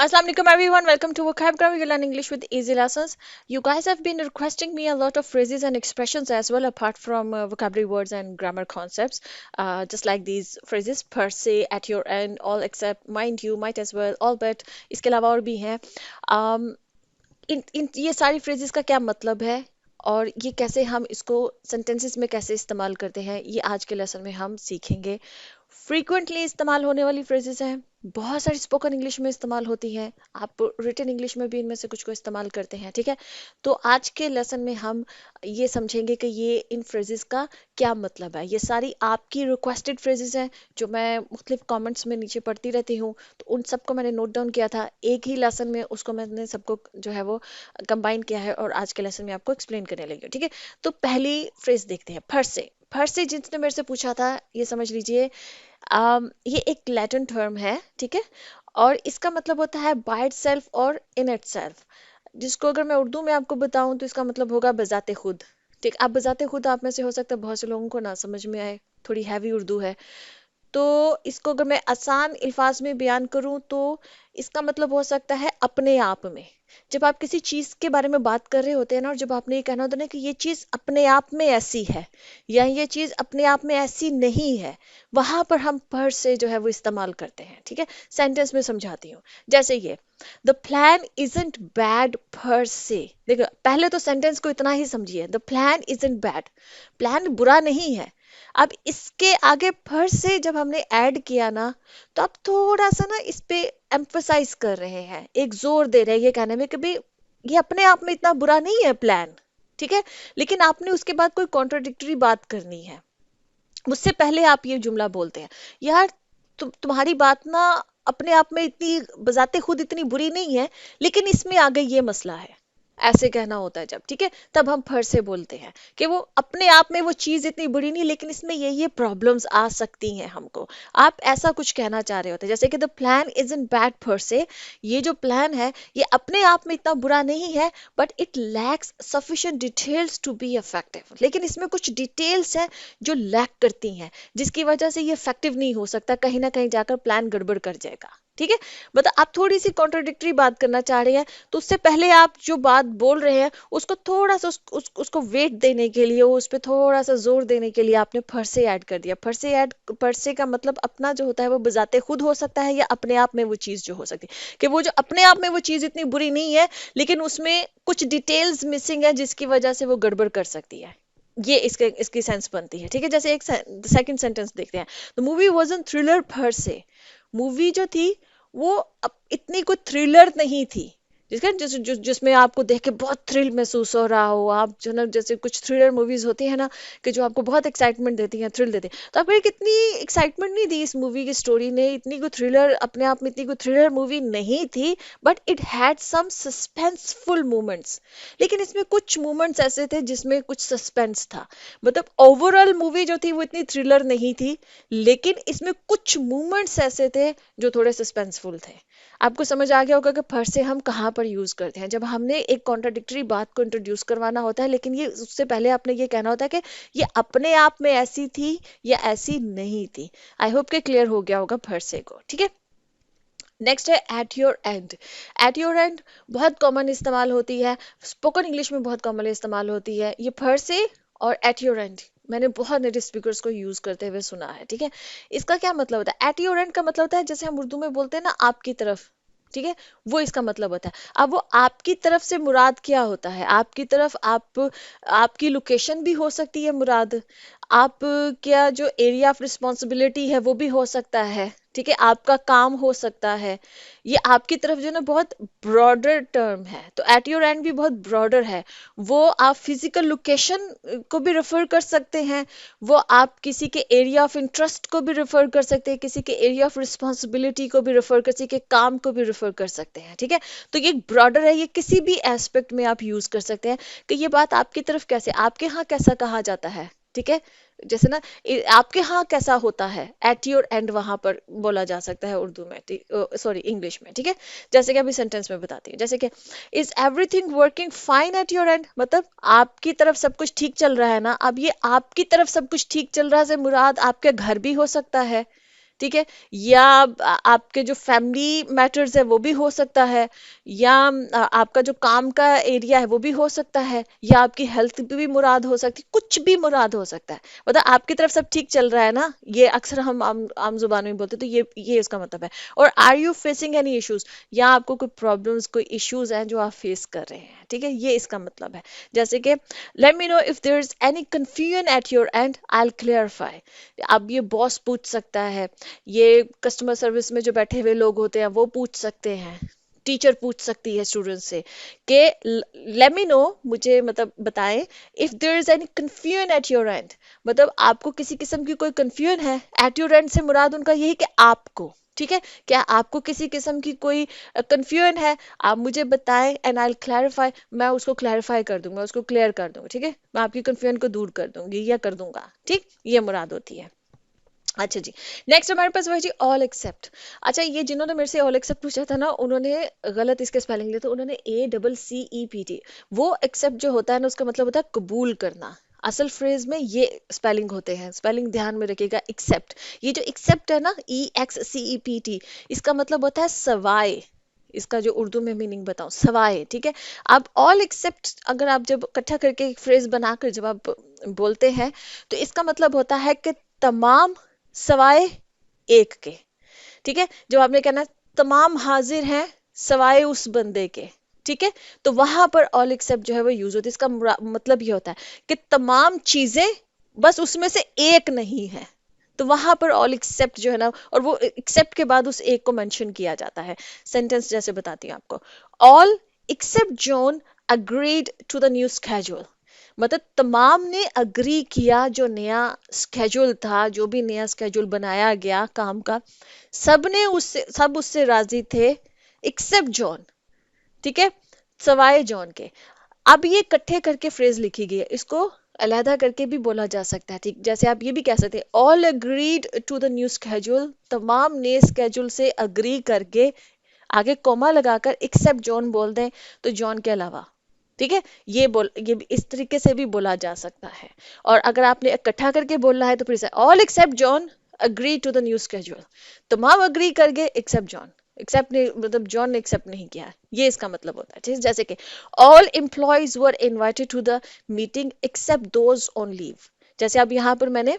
Assalamu alaikum everyone. Welcome to Vocabulary You Learn English with Easy Lessons. You guys have been requesting me a lot of phrases and expressions as well, apart from vocabulary words and grammar concepts. Just like these phrases, per se, at your end, all except, mind you, might as well, all but. इसके अलावा और भी हैं. Um, इन ये सारी phrases का क्या मतलब है और ये कैसे हम इसको sentences में कैसे इस्तेमाल करते हैं, ये आज के लेसन में हम सीखेंगे. फ्रीक्वेंटली इस्तेमाल होने वाली फ्रेजेस हैं, बहुत सारी स्पोकन इंग्लिश में इस्तेमाल होती हैं, आप रिटन इंग्लिश में भी इनमें से कुछ को इस्तेमाल करते हैं. ठीक है, तो आज के लेसन में हम ये समझेंगे कि ये इन फ्रेजेस का क्या मतलब है. ये सारी आपकी रिक्वेस्टेड फ्रेजेस हैं जो मैं मुख्तलिफ कमेंट्स में नीचे पढ़ती रहती हूँ, तो उन सबको मैंने नोट डाउन किया था एक ही लेसन में, उसको मैंने सबको जो है वो कंबाइन किया है और आज के लेसन में आपको एक्सप्लेन करने लगी हूँ. ठीक है, तो पहली फ्रेज देखते हैं, फर से. फर से जिसने मेरे से पूछा था, ये समझ लीजिए, ये एक लैटिन टर्म है. ठीक है, और इसका मतलब होता है बाय इट सेल्फ और इन इट सेल्फ, जिसको अगर मैं उर्दू में आपको बताऊं तो इसका मतलब होगा बजाते खुद. ठीक, आप बजाते खुद, आप में से हो सकता है बहुत से लोगों को ना समझ में आए, थोड़ी हैवी उर्दू है. तो इसको अगर मैं आसान अल्फाज में बयान करूं तो इसका मतलब हो सकता है अपने आप में. जब आप किसी चीज के बारे में बात कर रहे होते हैं ना, और जब आपने ये कहना होता है ना कि ये चीज अपने आप में ऐसी है या ये चीज अपने आप में ऐसी नहीं है, वहां पर हम पर से जो है वो इस्तेमाल करते हैं. ठीक है, सेंटेंस में समझाती हूँ. जैसे ये, द प्लान इजंट बैड पर से. देखो, पहले तो सेंटेंस को इतना ही समझिए, the plan isn't bad, plan बुरा नहीं है. अब इसके आगे पर से जब हमने ऐड किया ना, तो अब थोड़ा सा ना इस पे एम्फसाइज कर रहे हैं, एक जोर दे रहे हैं ये कहने में कि भाई ये अपने आप में इतना बुरा नहीं है प्लान. ठीक है, लेकिन आपने उसके बाद कोई कॉन्ट्रोडिक्टरी बात करनी है, उससे पहले आप ये जुमला बोलते हैं, यार तुम्हारी बात ना अपने आप में इतनी बजाते खुद इतनी बुरी नहीं है, लेकिन इसमें आ गई ये मसला है. ऐसे कहना होता है जब. ठीक है, तब हम फर से बोलते हैं कि वो अपने आप में वो चीज इतनी बुरी नहीं, लेकिन इसमें ये प्रॉब्लम्स आ सकती हैं हमको. आप ऐसा कुछ कहना चाह रहे होते हैं, जैसे कि the plan is in bad for से, ये जो प्लान है ये अपने आप में इतना बुरा नहीं है, but it lacks sufficient details to be effective. लेकिन इसमें कुछ डिटेल्स हैं जो लैक करती हैं, जिसकी वजह से ये इफेक्टिव नहीं हो सकता, कहीं ना कहीं जाकर प्लान गड़बड़ कर जाएगा. ठीक है, मतलब आप थोड़ी सी कॉन्ट्रोडिक्टरी बात करना चाह रहे हैं, तो उससे पहले आप जो बात बोल रहे हैं उसको थोड़ा सा उसको वेट देने के लिए, उस पर थोड़ा सा जोर देने के लिए आपने फर से ऐड कर दिया. फर से का मतलब अपना जो होता है वो बजाते खुद हो सकता है, या अपने आप में वो चीज जो हो सकती है, कि वो जो अपने आप में वो चीज इतनी बुरी नहीं है, लेकिन उसमें कुछ डिटेल्स मिसिंग है जिसकी वजह से वो गड़बड़ कर सकती है. ये इसकी सेंस बनती है. ठीक है, जैसे एक सेकंड सेंटेंस देखते हैं. The movie was an thriller पर से. मूवी जो थी वो इतनी कोई थ्रिलर नहीं थी, जिसमें आपको देख के बहुत थ्रिल महसूस हो रहा हो. आप जो ना, जैसे कुछ थ्रिलर मूवीज होती है ना, कि जो आपको बहुत एक्साइटमेंट देती हैं, थ्रिल देती हैं, तो आपको कितनी एक्साइटमेंट नहीं दी इस मूवी की स्टोरी ने, इतनी कोई थ्रिलर अपने आप में इतनी कोई थ्रिलर मूवी नहीं थी, but it had some suspenseful moments. लेकिन इसमें कुछ मोमेंट्स ऐसे थे जिसमें कुछ सस्पेंस था. मतलब ओवरऑल मूवी जो थी वो इतनी थ्रिलर नहीं थी, लेकिन इसमें कुछ मोमेंट्स ऐसे थे जो थोड़े सस्पेंसफुल थे. आपको समझ आ गया होगा कि फर से हम कहाँ पर यूज करते हैं, जब हमने एक कॉन्ट्राडिक्टरी बात को इंट्रोड्यूस करवाना होता है, लेकिन ये उससे पहले आपने ये कहना होता है कि ये अपने आप में ऐसी थी या ऐसी नहीं थी. आई होप के क्लियर हो गया होगा फर से को. ठीक है, नेक्स्ट है eight your and. Eight your and बहुत कॉमन इस्तेमाल होती है, स्पोकन इंग्लिश में बहुत कॉमन इस्तेमाल होती है ये फर से और एट योर एंड. मैंने बहुत नेटिव स्पीकर्स को यूज करते हुए सुना है. ठीक है, इसका क्या मतलब होता है? एट योर एंड का मतलब होता है, जैसे हम उर्दू में बोलते हैं ना आपकी तरफ. ठीक है, वो इसका मतलब होता है. अब वो आपकी तरफ से मुराद क्या होता है? आपकी तरफ आपकी लोकेशन भी हो सकती है मुराद, आप क्या जो एरिया ऑफ रिस्पॉन्सिबिलिटी है वो भी हो सकता है. ठीक है, आपका काम हो सकता है. ये आपकी तरफ जो ना बहुत ब्रॉडर टर्म है, तो एट योर एंड भी बहुत ब्रॉडर है. वो आप फिजिकल लोकेशन को भी रेफर कर सकते हैं, वो आप किसी के एरिया ऑफ इंटरेस्ट को भी रेफर कर सकते हैं, किसी के एरिया ऑफ रिस्पॉन्सिबिलिटी को भी रेफर कर, किसी के काम को भी रेफर कर सकते हैं. ठीक है, तो ये ब्रॉडर है, ये किसी भी एस्पेक्ट में आप यूज कर सकते हैं कि ये बात आपकी तरफ कैसे, आपके यहाँ कैसा कहा जाता है. ठीक है, जैसे ना आपके यहाँ कैसा होता है, एट योर एंड वहां पर बोला जा सकता है उर्दू में, सॉरी इंग्लिश में. ठीक है, जैसे कि अभी सेंटेंस में बताती हूँ, जैसे कि is everything working fine eight your end, मतलब आपकी तरफ सब कुछ ठीक चल रहा है ना. अब ये आपकी तरफ सब कुछ ठीक चल रहा है से मुराद आपके घर भी हो सकता है. ठीक है, या आपके जो फैमिली मैटर्स है वो भी हो सकता है, या आपका जो काम का एरिया है वो भी हो सकता है, या आपकी हेल्थ भी मुराद हो सकती है, कुछ भी मुराद हो सकता है। मतलब आपकी तरफ सब ठीक चल रहा है ना, ये अक्सर हम आम जुबान में बोलते हैं, तो ये इसका मतलब है। और are you facing any issues, या आपको कोई प्रॉब्लम्स कोई इश्यूज हैं जो आप फेस कर रहे हैं, ठीक है, ये इसका मतलब है। जैसे कि let me know if there is any confusion at your end, I will clarify. अब ये बॉस पूछ सकता है, ये कस्टमर सर्विस में जो बैठे हुए लोग होते हैं वो पूछ सकते हैं, टीचर पूछ सकती है स्टूडेंट से कि लेट मी नो, मुझे मतलब बताएं, if there is any confusion at your end, मतलब आपको किसी किस्म की कोई कंफ्यूजन है, एट योर एंड से मुराद उनका यही कि आपको, ठीक है, क्या आपको किसी किस्म की कोई कंफ्यूजन है, आप मुझे बताएं, एंड आई विल क्लैरिफाई, मैं उसको क्लैरिफाई कर दूंगा, उसको क्लियर कर दूंगा, ठीक है, मैं आपकी कंफ्यूजन को दूर कर दूंगी या कर दूंगा, ठीक, ये मुराद होती है। अच्छा जी, नेक्स्ट हमारे पास वो है जी ऑल एक्सेप्ट। अच्छा, ये जिन्होंने मेरे से ऑल एक्सेप्ट पूछा था ना, उन्होंने गलत इसके स्पेलिंग लिया, तो उन्होंने ACCEPT, वो एक्सेप्ट जो होता है ना उसका मतलब होता है कबूल करना। असल फ्रेज में ये स्पेलिंग होते हैं, स्पेलिंग ध्यान में रखिएगा, एक्सेप्ट। ये जो एक्सेप्ट है ना, EXCEPT, इसका मतलब होता है सवाए। इसका जो उर्दू में मीनिंग बताऊं, सवाए, ठीक है। अब ऑल एक्सेप्ट अगर आप जब इकट्ठा करके एक फ्रेज बनाकर जब आप बोलते हैं, तो इसका मतलब होता है कि तमाम सवाए एक के, ठीक है, जब आपने कहना तमाम हाजिर हैं सवाए उस बंदे के, ठीक है, तो वहां पर ऑल एक्सेप्ट जो है वो यूज होती है। इसका मतलब ये होता है कि तमाम चीजें बस उसमें से एक नहीं है, तो वहां पर ऑल एक्सेप्ट जो है ना, और वो एक्सेप्ट के बाद उस एक को मेंशन किया जाता है। सेंटेंस जैसे बताती हूँ आपको, all except John agreed to the new schedule, मतलब तमाम ने अग्री किया, जो नया स्केड्यूल था, जो भी नया स्केड्यूल बनाया गया काम का, सब उससे राजी थे एक्सेप्ट जॉन, ठीक है, सवाए जॉन के। अब ये इकट्ठे करके फ्रेज लिखी गई है, इसको अलहदा करके भी बोला जा सकता है, ठीक, जैसे आप ये भी कह सकते हैं all agreed to the new schedule, तमाम नए स्केड्यूल से अग्री करके, आगे कोमा लगाकर एक्सेप्ट जॉन बोल दें, तो जॉन के अलावा, ठीक है, ये भी इस तरीके से भी बोला जा सकता है। और अगर आपने इकट्ठा करके बोलना है तो फिर से all except John agree to the new schedule, तमाम अग्री कर गए एक्सेप्ट जॉन, एक्सेप्ट नहीं मतलब जॉन ने एक्सेप्ट नहीं किया, ये इसका मतलब होता है, ठीक है। जैसे कि all employees were invited to the meeting except those on leave, जैसे अब यहाँ पर मैंने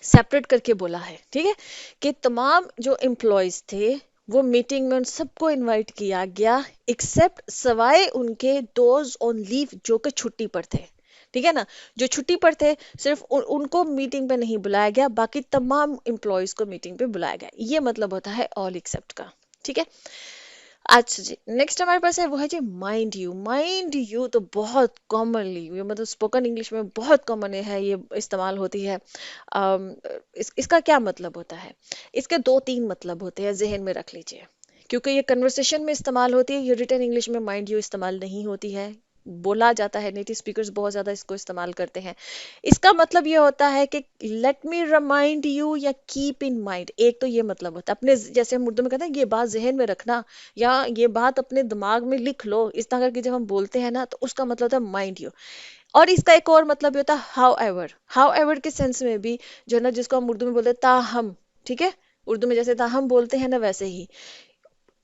सेपरेट करके बोला है, ठीक है, कि तमाम जो एम्प्लॉयज थे वो मीटिंग में उन सबको इनवाइट किया गया, एक्सेप्ट सवाए उनके दोज ऑन लीव जो कि छुट्टी पर थे, ठीक है ना, जो छुट्टी पर थे सिर्फ उनको मीटिंग पे नहीं बुलाया गया, बाकी तमाम एम्प्लॉयज को मीटिंग पे बुलाया गया, ये मतलब होता है ऑल एक्सेप्ट का, ठीक है। अच्छा जी, नेक्स्ट हमारे पास है वो है जी माइंड यू। माइंड यू तो बहुत कॉमनली, ये मतलब स्पोकन इंग्लिश में बहुत कॉमन है, ये इस्तेमाल होती है। इसका क्या मतलब होता है, इसके दो तीन मतलब होते हैं, जहन में रख लीजिए, क्योंकि ये कन्वर्सेशन में इस्तेमाल होती है, ये रिटन इंग्लिश में माइंड यू इस्तेमाल नहीं होती है। बोला जाता है, नेटिव स्पीकर्स बहुत ज्यादा इसको इस्तेमाल करते हैं। इसका मतलब ये होता है कि लेट मी रिमाइंड यू या कीप इन माइंड, एक तो ये मतलब होता है अपने, जैसे हम उर्दू में कहते हैं ये बात जहन में रखना, या ये बात अपने दिमाग में लिख लो, इस तरह करके जब हम बोलते हैं ना, तो उसका मतलब होता है माइंड यू। और इसका एक और मतलब भी होता है हाउ एवर, हाउ एवर के सेंस में भी, जो है ना, जिसको हम उर्दू में बोलते हैं ताहम, ठीक है, उर्दू में जैसे ताहम बोलते हैं ना, वैसे ही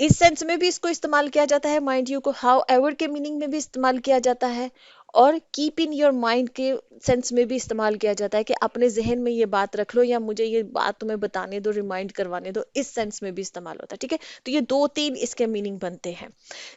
इस सेंस में भी इसको इस्तेमाल किया जाता है, माइंड यू को हाउ एवर के मीनिंग में भी इस्तेमाल किया जाता है, और कीप इन योर माइंड के सेंस में भी इस्तेमाल किया जाता है कि अपने जहन में ये बात रख लो, या मुझे ये बात तुम्हें बताने दो, रिमाइंड करवाने दो, इस सेंस में भी इस्तेमाल होता है, ठीक है। तो ये दो तीन इसके मीनिंग बनते हैं।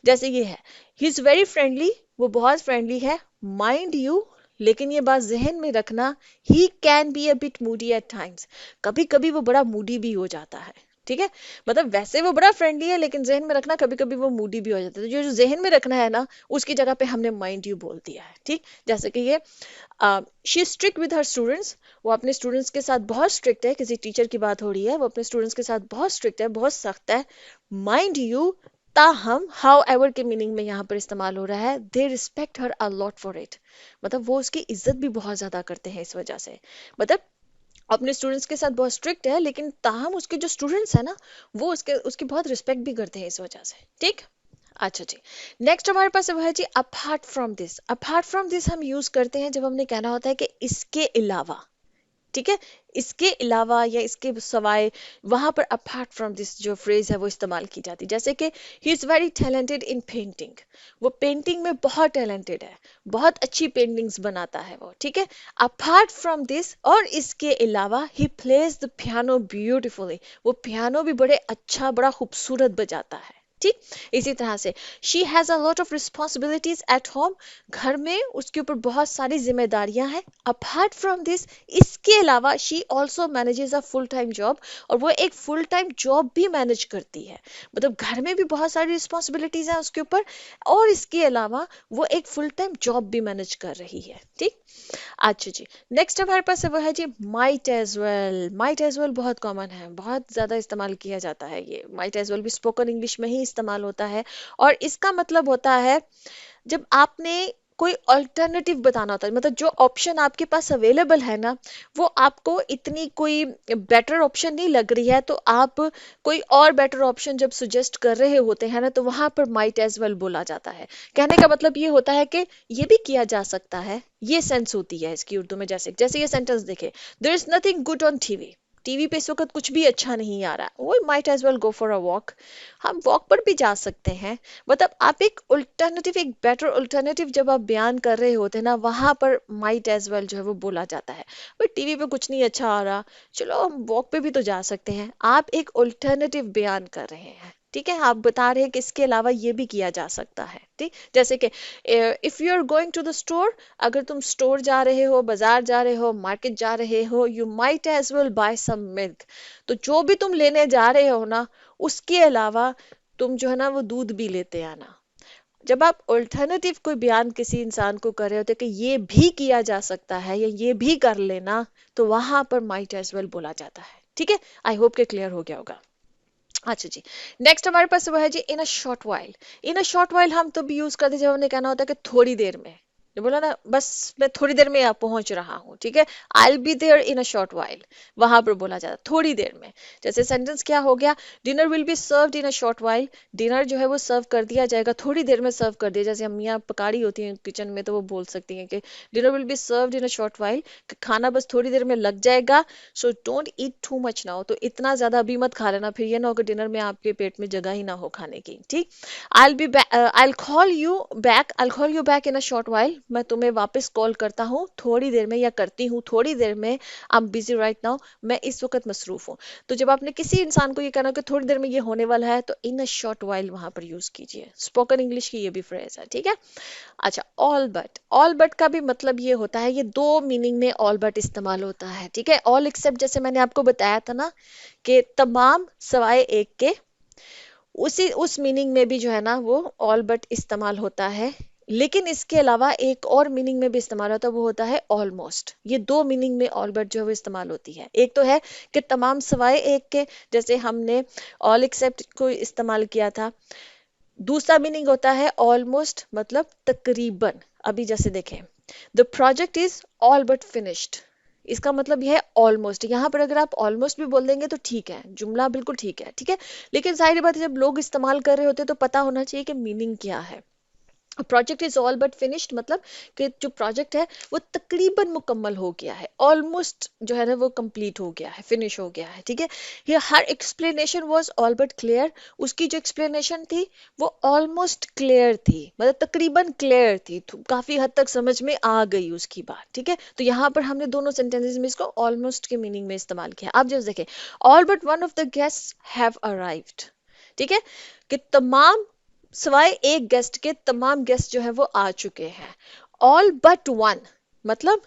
जैसे ये है, ही इज वेरी फ्रेंडली, वो बहुत फ्रेंडली है, माइंड यू, लेकिन ये बात जहन में रखना, he can be a bit moody at times, कभी कभी वो बड़ा मूडी भी हो जाता है, ठीक है, मतलब वैसे वो बड़ा फ्रेंडली है, लेकिन जहन में रखना कभी कभी वो मूडी भी हो जाता है, तो जो जहन में रखना है ना, उसकी जगह पे हमने माइंड यू बोल दिया है, ठीक। जैसे कि ये she strict with her students, वो अपने स्टूडेंट्स के साथ बहुत स्ट्रिक्ट है, किसी टीचर की बात हो रही है, वो अपने स्टूडेंट्स के साथ बहुत स्ट्रिक्ट है, बहुत सख्त है, माइंड यू, ताहम हाउ एवर के मीनिंग में यहाँ पर इस्तेमाल हो रहा है, they respect her a lot for it, मतलब वो उसकी इज्जत भी बहुत ज्यादा करते हैं इस वजह से, मतलब अपने स्टूडेंट्स के साथ बहुत स्ट्रिक्ट है, लेकिन ताहम उसके जो स्टूडेंट्स है ना, वो उसकी बहुत रिस्पेक्ट भी करते हैं इस वजह से, ठीक। अच्छा जी, नेक्स्ट हमारे पास है जी apart from this. Apart from this हम यूज करते हैं जब हमने कहना होता है कि इसके अलावा, ठीक है, इसके अलावा या इसके सवाए वहां पर अपार्ट फ्रॉम दिस जो फ्रेज है वो इस्तेमाल की जाती है। जैसे कि he is very talented in painting, वो पेंटिंग में बहुत टैलेंटेड है, बहुत अच्छी पेंटिंग्स बनाता है वो, ठीक है। अपार्ट फ्रॉम दिस, और इसके अलावा he plays the piano beautifully, वो पियानो भी बड़े अच्छा बड़ा खूबसूरत बजाता है, ठीक। इसी तरह से she has a lot of responsibilities at home, घर में उसके ऊपर बहुत सारी जिम्मेदारियां हैं। अपार्ट फ्रॉम दिस, इसके अलावा she also manages a full time job, और वो एक फुल टाइम जॉब भी मैनेज करती है। मतलब घर में भी बहुत सारी रिस्पॉन्सिबिलिटीज हैं उसके ऊपर, और इसके अलावा वो एक फुल टाइम जॉब भी मैनेज कर रही है, ठीक। अच्छा जी, नेक्स्ट हमारे पास है वो है जी might as well. Might as well बहुत कॉमन है, बहुत ज्यादा इस्तेमाल किया जाता है। ये माइट एज वेल भी स्पोकन इंग्लिश में ही इस्तेमाल होता है, और इसका मतलब होता है जब आपने कोई अल्टरनेटिव बताना होता है, मतलब जो ऑप्शन आपके पास अवेलेबल है ना, वो आपको इतनी कोई बेटर ऑप्शन नहीं लग रही है, तो आप कोई और बेटर ऑप्शन जब सुजेस्ट कर रहे होते हैं ना, तो वहां पर माइट एज वेल बोला जाता है। कहने का मतलब ये होता है कि ये भी किया जा सकता है, ये सेंस होती है इसकी उर्दू में। जैसे जैसे ये सेंटेंस देखे, there is nothing good on TV, TV पे इस वक्त कुछ भी अच्छा नहीं आ रहा, वो might as well go for a walk, हम वॉक पर भी जा सकते हैं। मतलब आप एक अल्टरनेटिव, एक बेटर अल्टरनेटिव जब आप बयान कर रहे होते हैं ना, वहां पर माइट एज वेल जो है वो बोला जाता है। भाई टीवी पे कुछ नहीं अच्छा आ रहा, चलो हम वॉक पे भी तो जा सकते हैं, आप एक अल्टरनेटिव बयान कर रहे हैं, ठीक है। आप बता रहे हैं कि इसके अलावा ये भी किया जा सकता है, ठीक। जैसे कि if you are going to the store, अगर तुम स्टोर जा रहे हो, बाजार जा रहे हो, मार्केट जा रहे हो, you might as well buy some milk, तो जो भी तुम लेने जा रहे हो ना, उसके अलावा तुम जो है ना वो दूध भी लेते आना। जब आप अल्टरनेटिव कोई बयान किसी इंसान को कर रहे होते कि ये भी किया जा सकता है या ये भी कर लेना, तो वहां पर माइट एज वेल बोला जाता है, ठीक है। आई होप के क्लियर हो गया होगा। अच्छा जी, नेक्स्ट हमारे पास वो है जी in a short while. In a short while हम तब यूज करते हैं जब हमने कहना होता है कि थोड़ी देर में, जो बोला ना बस मैं थोड़ी देर में यहाँ पहुंच रहा हूँ, ठीक है। I will be there in a short while, वहां पर बोला जाता है थोड़ी देर में। जैसे सेंटेंस क्या हो गया, dinner will be served in a short while, dinner जो है वो सर्व कर दिया जाएगा, थोड़ी देर में सर्व कर दिया। जैसे अम्मियाँ पका रही होती हैं किचन में, तो वो बोल सकती हैं कि dinner will be served in a short while, खाना बस थोड़ी देर में लग जाएगा। So don't eat too much now, तो इतना ज्यादा अभी मत खा लेना, फिर ये ना हो कि डिनर में आपके पेट में जगह ही ना हो खाने की, ठीक। I call you back in a short while, मैं तुम्हें वापस कॉल करता हूँ थोड़ी देर में, या करती हूँ थोड़ी देर में। I am busy right now, मैं इस वक्त मसरूफ हूँ। तो जब आपने किसी इंसान को ये कहना कि थोड़ी देर में ये होने वाला है, तो इन अ शॉर्ट वाइल वहां पर यूज कीजिए। स्पोकन इंग्लिश की ये भी फ्रेज है, ठीक है। अच्छा, ऑल बट का भी मतलब ये होता है, ये दो मीनिंग में ऑल बट इस्तेमाल होता है, ठीक है। ऑल एक्सेप्ट, जैसे मैंने आपको बताया था ना कि तमाम सवाए एक के, उसी उस मीनिंग में भी जो है ना वो ऑल बट इस्तेमाल होता है। लेकिन इसके अलावा एक और मीनिंग में भी इस्तेमाल होता है, वो होता है ऑलमोस्ट। ये दो मीनिंग में ऑल बट जो है वो इस्तेमाल होती है। एक तो है कि तमाम सवाए एक के, जैसे हमने ऑल एक्सेप्ट को इस्तेमाल किया था। दूसरा मीनिंग होता है ऑलमोस्ट, मतलब तकरीबन। अभी जैसे देखें, the project is all but finished, इसका मतलब यह है ऑलमोस्ट। यहाँ पर अगर आप ऑलमोस्ट भी बोल देंगे तो ठीक है, जुमला बिल्कुल ठीक है, ठीक है। लेकिन जाहिर बात है जब लोग इस्तेमाल कर रहे होते हैं तो पता होना चाहिए कि मीनिंग क्या है। Project is all but finished मतलब कि जो प्रोजेक्ट है वो तकरीबन मुकम्मल हो गया है, ऑलमोस्ट जो है ना वो कंप्लीट हो गया है, फिनिश हो गया है, ठीक है। ये हर explanation was all but clear, उसकी जो एक्सप्लेनेशन थी वो ऑलमोस्ट क्लियर थी, मतलब तकरीबन क्लियर थी, तो काफी हद तक समझ में आ गई उसकी बात, ठीक है। तो यहाँ पर हमने दोनों सेंटेंसेस में इसको ऑलमोस्ट के मीनिंग में इस्तेमाल किया। आप जब देखें, all but one of the guests have arrived, ठीक है, कि तमाम सिवाय एक गेस्ट के तमाम गेस्ट जो है वो आ चुके हैं। ऑल बट वन मतलब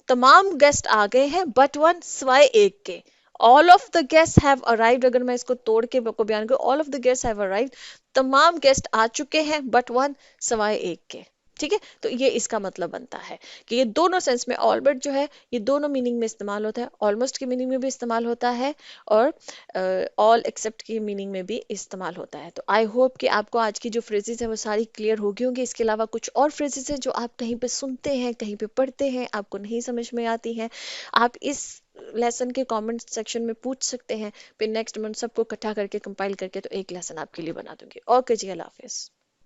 तमाम गेस्ट आ गए हैं, बट वन सिवाय एक के। All of the guest have arrived, अगर मैं इसको तोड़ के को बयान करूं, all of the guest have arrived, तमाम गेस्ट आ चुके हैं बट वन सिवाय एक के, ठीक है। तो ये इसका मतलब बनता है कि ये दोनों सेंस में ऑल बट जो है ये दोनों मीनिंग में इस्तेमाल होता है, ऑलमोस्ट की मीनिंग में भी इस्तेमाल होता है, और ऑल एक्सेप्ट की मीनिंग में भी इस्तेमाल होता है। तो आई होप कि आपको आज की जो फ्रेजेस है वो सारी क्लियर होगी होंगी। इसके अलावा कुछ और फ्रेजेस हैं जो आप कहीं पे सुनते हैं, कहीं पे पढ़ते हैं, आपको नहीं समझ में आती हैं, आप इस लेसन के कमेंट सेक्शन में पूछ सकते हैं। फिर नेक्स्ट मैं उन सबको इकट्ठा करके कंपाइल करके तो एक लेसन आपके लिए बना दूंगी। ओके जी, अल्लाह हाफिज।